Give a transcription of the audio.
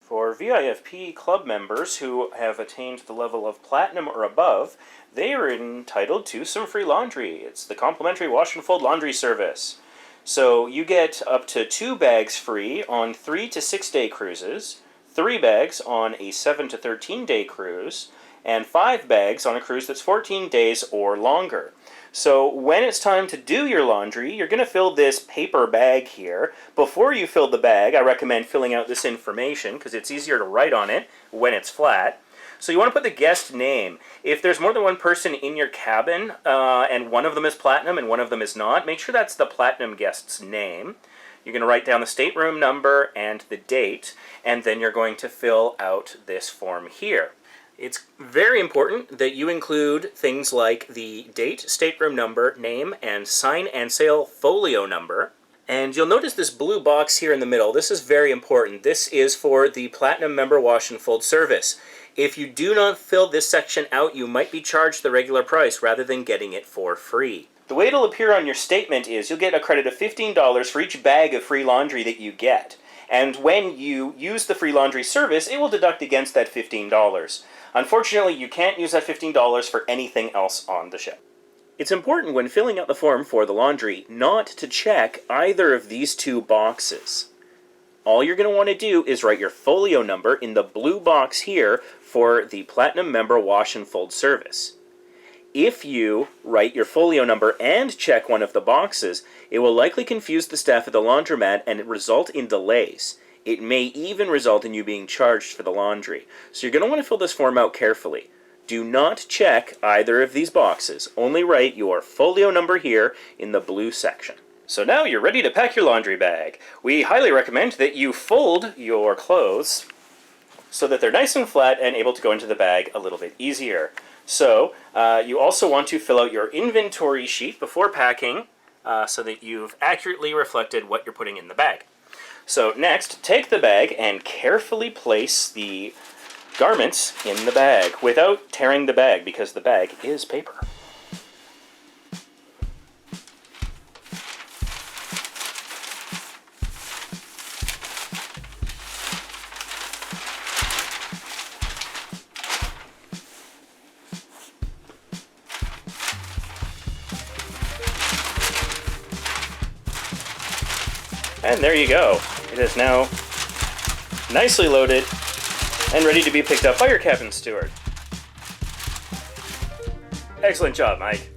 For VIFP club members who have attained the level of Platinum or above, they are entitled to some free laundry. It's the complimentary wash and fold laundry service. So you get up to 2 bags free on 3 to 6 day cruises, 3 bags on a 7 to 13 day cruise, and 5 bags on a cruise that's 14 days or longer. So when it's time to do your laundry, you're going to fill this paper bag here. Before you fill the bag, I recommend filling out this information because it's easier to write on it when it's flat. So you want to put the guest name. If there's more than one person in your cabin and one of them is Platinum and one of them is not, make sure that's the Platinum guest's name. You're going to write down the stateroom number and the date, and then you're going to fill out this form here. It's very important that you include things like the date, stateroom number, name, and sign and sail folio number. And you'll notice this blue box here in the middle. This is very important. This is for the Platinum member wash and fold service. If you do not fill this section out, you might be charged the regular price rather than getting it for free. The way it'll appear on your statement is you'll get a credit of $15 for each bag of free laundry that you get. And when you use the free laundry service, it will deduct against that $15. Unfortunately, you can't use that $15 for anything else on the ship. It's important when filling out the form for the laundry not to check either of these 2 boxes. All you're going to want to do is write your folio number in the blue box here for the Platinum member wash and fold service. If you write your folio number and check one of the boxes, it will likely confuse the staff at the laundromat and result in delays. It may even result in you being charged for the laundry. So you're going to want to fill this form out carefully. Do not check either of these boxes. Only write your folio number here in the blue section. So now you're ready to pack your laundry bag. We highly recommend that you fold your clothes so that they're nice and flat and able to go into the bag a little bit easier. So you also want to fill out your inventory sheet before packing so that you've accurately reflected what you're putting in the bag. So next, take the bag and carefully place the garments in the bag without tearing the bag because the bag is paper. And there you go. It is now nicely loaded and ready to be picked up by your cabin steward. Excellent job, Mike.